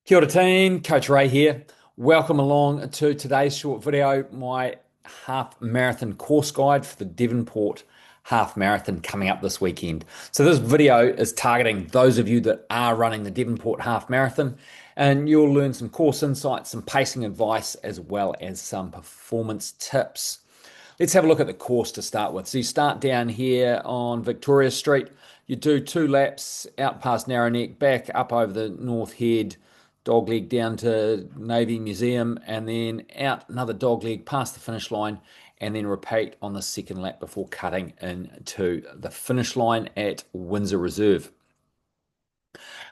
Kia ora team, Coach Ray here. Welcome along to today's short video, my half marathon course guide for the Devonport Half Marathon coming up this weekend. So this video is targeting those of you that are running the Devonport Half Marathon, and you'll learn some course insights, some pacing advice, as well as some performance tips. Let's have a look at the course to start with. So you start down here on Victoria Street, you do 2 laps out past Narrow Neck, back up over the North Head, dogleg down to Navy Museum, and then out another dogleg past the finish line, and then repeat on the second lap before cutting into the finish line at Windsor Reserve.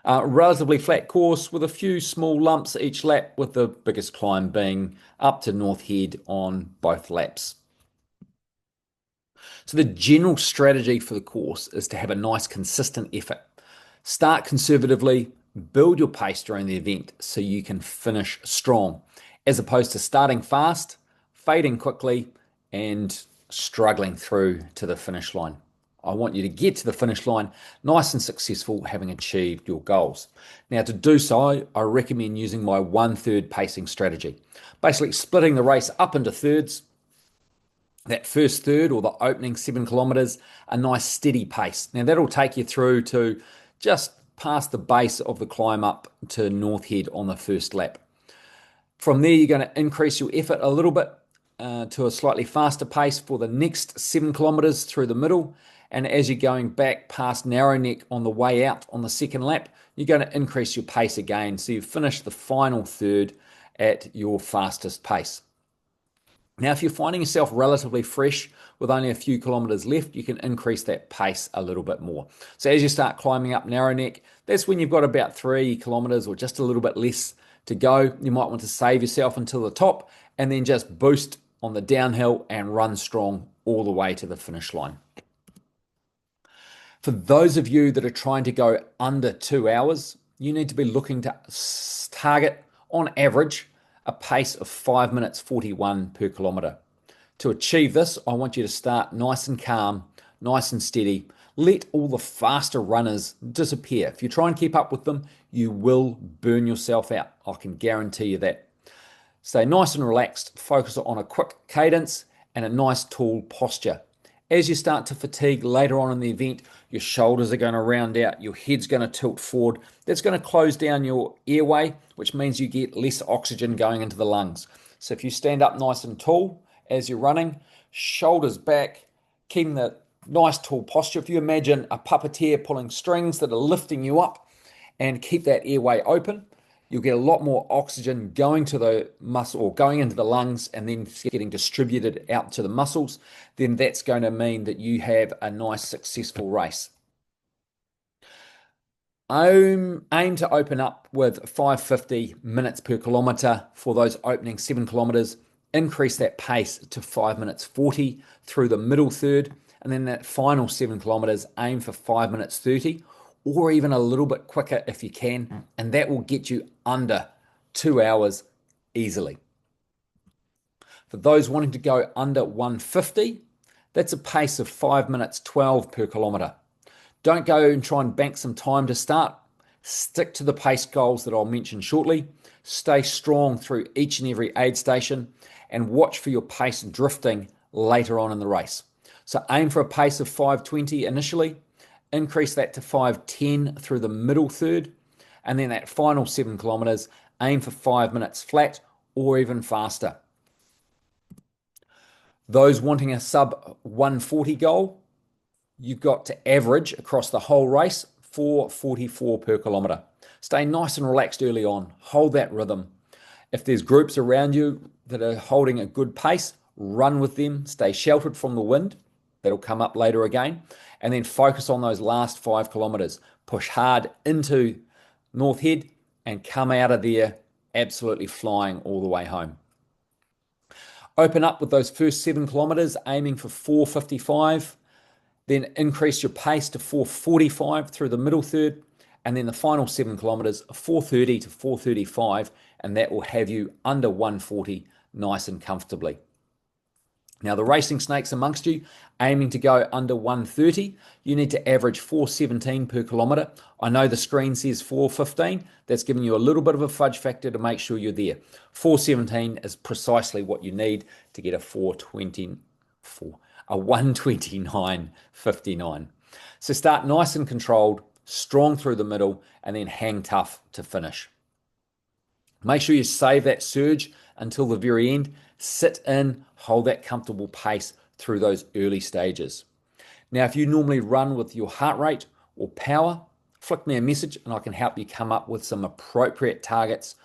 Relatively flat course with a few small lumps each lap, with the biggest climb being up to North Head on both laps. So the general strategy for the course is to have a nice consistent effort. Start conservatively, build your pace during the event so you can finish strong, as opposed to starting fast, fading quickly, and struggling through to the finish line. I want you to get to the finish line nice and successful, having achieved your goals. Now, to do so, I recommend using my 1/3 pacing strategy, basically splitting the race up into thirds. That first third, or the opening 7 kilometers, a nice steady pace. Now that'll take you through to just past the base of the climb up to North Head on the first lap. From there, you're going to increase your effort a little bit to a slightly faster pace for the next 7 kilometers through the middle. And as you're going back past Narrow Neck on the way out on the second lap, you're going to increase your pace again. So you finish the final third at your fastest pace. Now, if you're finding yourself relatively fresh with only a few kilometers left, you can increase that pace a little bit more. So as you start climbing up Narrow Neck, that's when you've got about 3 kilometers or just a little bit less to go. You might want to save yourself until the top and then just boost on the downhill and run strong all the way to the finish line. For those of you that are trying to go under 2 hours, you need to be looking to target, on average, a pace of 5 minutes 41 per kilometre. To achieve this, I want you to start nice and calm, nice and steady. Let all the faster runners disappear. If you try and keep up with them, you will burn yourself out. I can guarantee you that. Stay nice and relaxed, focus on a quick cadence and a nice tall posture. As you start to fatigue later on in the event, your shoulders are going to round out, your head's going to tilt forward. That's going to close down your airway, which means you get less oxygen going into the lungs. So if you stand up nice and tall as you're running, shoulders back, keeping the nice tall posture. If you imagine a puppeteer pulling strings that are lifting you up, and keep that airway open, you'll get a lot more oxygen going to the muscle or going into the lungs and then getting distributed out to the muscles. Then that's going to mean that you have a nice successful race. Aim to open up with 550 minutes per kilometre for those opening 7 kilometres. Increase that pace to 5 minutes 40 through the middle third. And then that final 7 kilometres, aim for 5 minutes 30. Or even a little bit quicker if you can, and that will get you under 2 hours easily. For those wanting to go under 150, that's a pace of 5 minutes 12 per kilometre. Don't go and try and bank some time to start. Stick to the pace goals that I'll mention shortly. Stay strong through each and every aid station and watch for your pace drifting later on in the race. So aim for a pace of 520 initially. Increase that to 5:10 through the middle third, and then that final 7 kilometers, aim for 5 minutes flat or even faster. Those wanting a sub 140 goal, you've got to average across the whole race 4:44 per kilometer. Stay nice and relaxed early on, hold that rhythm. If there's groups around you that are holding a good pace, run with them, stay sheltered from the wind. That'll come up later again. And then focus on those last 5 kilometers. Push hard into North Head and come out of there absolutely flying all the way home. Open up with those first 7 kilometers, aiming for 4:55. Then increase your pace to 4:45 through the middle third. And then the final 7 kilometers, 4:30 to 4:35. And that will have you under 140 nice and comfortably. Now, the racing snakes amongst you, aiming to go under 130, you need to average 417 per kilometre. I know the screen says 415. That's giving you a little bit of a fudge factor to make sure you're there. 417 is precisely what you need to get a 129.59. So start nice and controlled, strong through the middle, and then hang tough to finish. Make sure you save that surge until the very end. Sit in, hold that comfortable pace through those early stages. Now, if you normally run with your heart rate or power, flick me a message and I can help you come up with some appropriate targets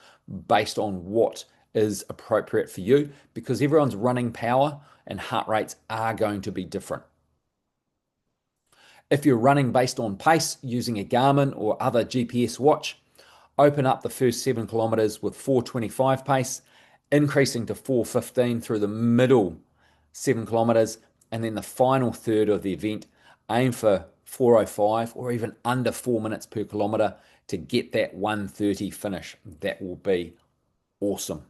based on what is appropriate for you, because everyone's running power and heart rates are going to be different. If you're running based on pace using a Garmin or other GPS watch, open up the first 7 kilometers with 425 pace, increasing to 415 through the middle 7 kilometers, and then the final third of the event, aim for 405 or even under 4 minutes per kilometer to get that 130 finish. That will be awesome.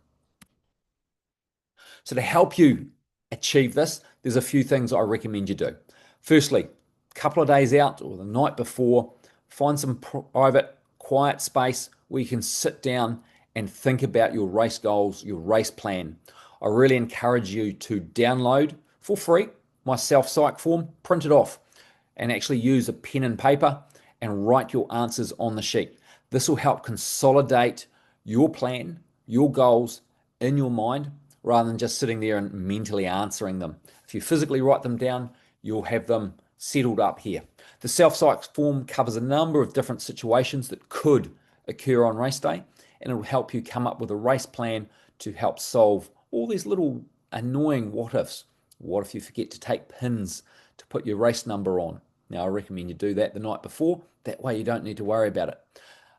So to help you achieve this, there's a few things I recommend you do. Firstly, a couple of days out or the night before, find some private, quiet space where you can sit down and think about your race goals, your race plan. I really encourage you to download for free my self-psych form, print it off, and actually use a pen and paper and write your answers on the sheet. This will help consolidate your plan, your goals in your mind, rather than just sitting there and mentally answering them. If you physically write them down, you'll have them settled up here. The self-psych form covers a number of different situations that could occur on race day, and it will help you come up with a race plan to help solve all these little annoying what ifs. What if you forget to take pins to put your race number on? Now, I recommend you do that the night before. That way you don't need to worry about it.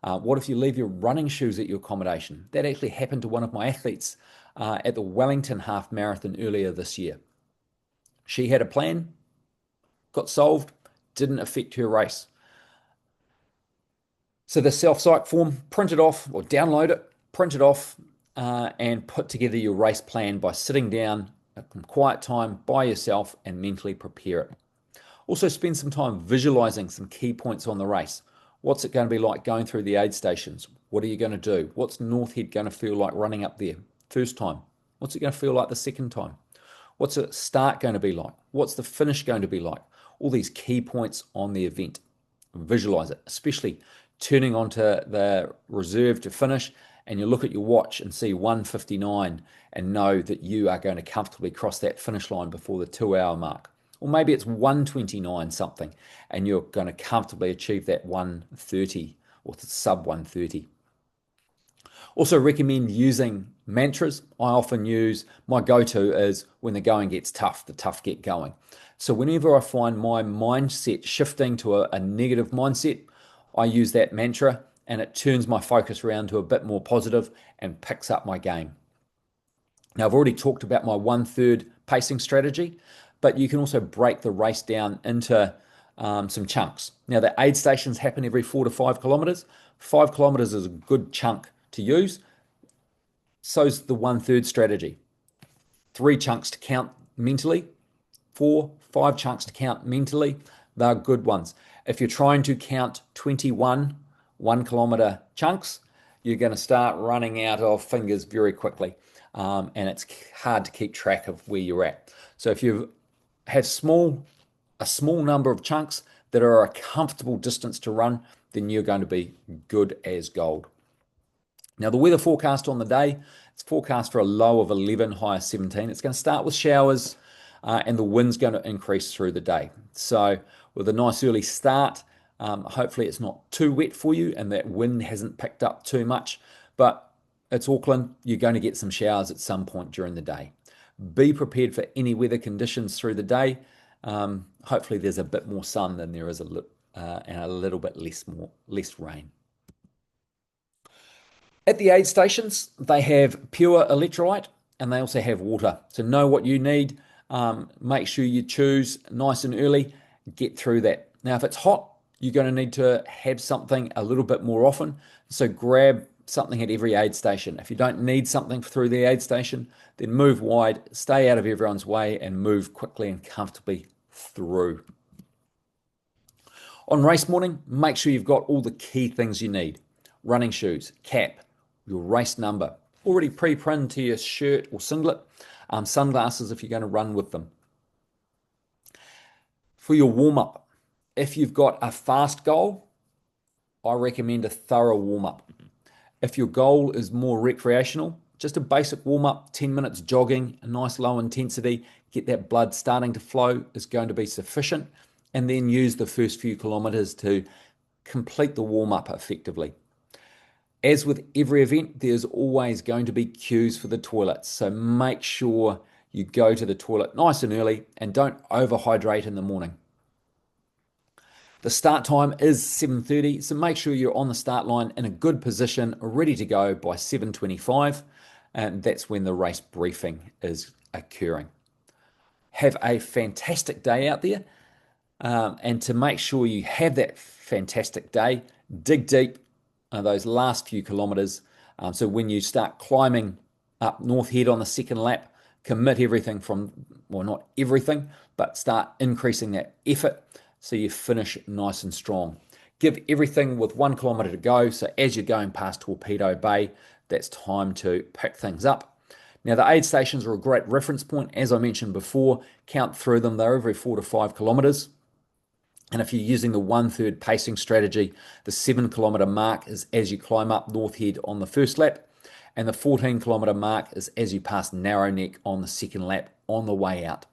What if you leave your running shoes at your accommodation? That actually happened to one of my athletes at the Wellington Half Marathon earlier this year. She had a plan, got solved, didn't affect her race. So the self-psych form, print it off or download it, print it off, and put together your race plan by sitting down at some quiet time by yourself and mentally prepare it. Also spend some time visualizing some key points on the race. What's it going to be like going through the aid stations? What are you going to do? What's North Head going to feel like running up there first time? What's it going to feel like the second time? What's the start going to be like? What's the finish going to be like? All these key points on the event. Visualize it, especially turning onto the reserve to finish, and you look at your watch and see 1:59 and know that you are going to comfortably cross that finish line before the 2-hour mark. Or maybe it's 1:29 something and you're going to comfortably achieve that 1:30 or sub 1:30. Also recommend using mantras. I often use, my go-to is when the going gets tough, the tough get going. So whenever I find my mindset shifting to a negative mindset, I use that mantra and it turns my focus around to a bit more positive and picks up my game. Now, I've already talked about my 1/3 pacing strategy, but you can also break the race down into some chunks. Now, the aid stations happen every 4 to 5 kilometers. 5 kilometers is a good chunk to use. So's the 1/3 strategy. 3 chunks to count mentally, 4, 5 chunks to count mentally. They're good ones. If you're trying to count 21 1-kilometer chunks, you're going to start running out of fingers very quickly, and it's hard to keep track of where you're at. So if you have a small number of chunks that are a comfortable distance to run, then you're going to be good as gold. Now, the weather forecast on the day, it's forecast for a low of 11, high of 17. It's going to start with showers, and the wind's going to increase through the day. So with a nice early start, hopefully it's not too wet for you and that wind hasn't picked up too much, but it's Auckland, you're going to get some showers at some point during the day. Be prepared for any weather conditions through the day. Hopefully there's a bit more sun than there is and a little bit less rain. At the aid stations, they have pure electrolyte and they also have water. So know what you need. Make sure you choose nice and early. Get through that. Now, if it's hot, you're going to need to have something a little bit more often. So grab something at every aid station. If you don't need something through the aid station, then move wide, stay out of everyone's way, and move quickly and comfortably through. On race morning, make sure you've got all the key things you need. Running shoes, cap, your race number, already pre-pinned to your shirt or singlet, sunglasses if you're going to run with them. For your warm-up, if you've got a fast goal, I recommend a thorough warm-up. If your goal is more recreational, just a basic warm-up, 10 minutes jogging, a nice low intensity, get that blood starting to flow is going to be sufficient, and then use the first few kilometers to complete the warm-up effectively. As with every event, there's always going to be queues for the toilets, so make sure you go to the toilet nice and early and don't overhydrate in the morning. The start time is 7:30, so make sure you're on the start line in a good position, ready to go by 7:25, and that's when the race briefing is occurring. Have a fantastic day out there, and to make sure you have that fantastic day, dig deep those last few kilometers. So when you start climbing up North Head on the second lap, commit everything from, well, not everything, but start increasing that effort so you finish nice and strong. Give everything with 1 kilometer to go. So as you're going past Torpedo Bay, that's time to pick things up. Now, the aid stations are a great reference point. As I mentioned before, count through them. They're every 4 to 5 kilometers. And if you're using the 1/3 pacing strategy, the 7 kilometer mark is as you climb up North Head on the first lap, and the 14 kilometer mark is as you pass Narrow Neck on the second lap on the way out.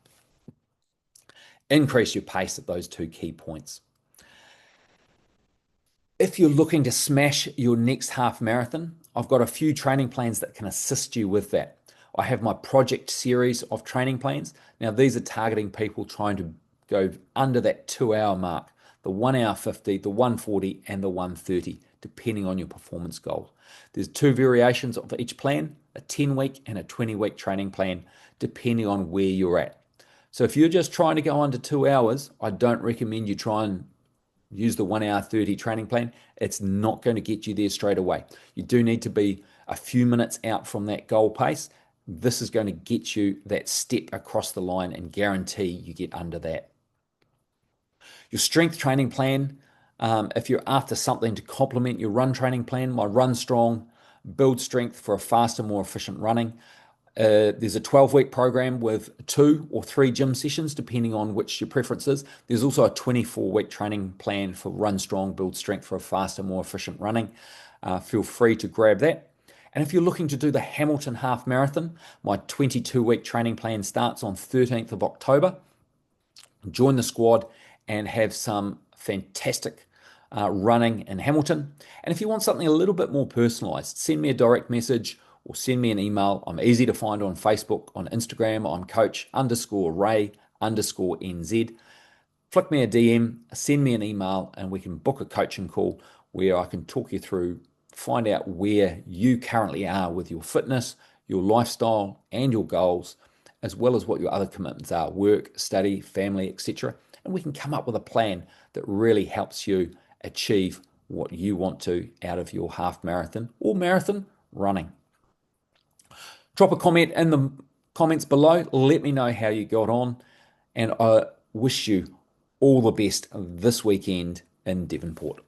Increase your pace at those two key points. If you're looking to smash your next half marathon, I've got a few training plans that can assist you with that. I have my project series of training plans. Now, these are targeting people trying to go under that 2-hour mark, the 1 hour 50, the 140, and the 130, depending on your performance goal. There's 2 variations of each plan, a 10-week and a 20-week training plan, depending on where you're at. So if you're just trying to go under 2 hours, I don't recommend you try and use the 1 hour 30 training plan. It's not going to get you there straight away. You do need to be a few minutes out from that goal pace. This is going to get you that step across the line and guarantee you get under that. Your strength training plan, if you're after something to complement your run training plan, my Run Strong, Build Strength for a faster, more efficient running. There's a 12-week program with 2 or 3 gym sessions, depending on which your preference is. There's also a 24-week training plan for Run Strong, Build Strength for a faster, more efficient running. Feel free to grab that. And if you're looking to do the Hamilton Half Marathon, my 22-week training plan starts on 13th of October. Join the squad and have some fantastic running in Hamilton. And if you want something a little bit more personalized, send me a direct message or send me an email. I'm easy to find on Facebook, on Instagram. I'm coach_Ray_NZ. Flick me a DM, send me an email, and we can book a coaching call where I can talk you through, find out where you currently are with your fitness, your lifestyle, and your goals, as well as what your other commitments are, work, study, family, etc. And we can come up with a plan that really helps you achieve what you want to out of your half marathon or marathon running. Drop a comment in the comments below. Let me know how you got on, and I wish you all the best this weekend in Devonport.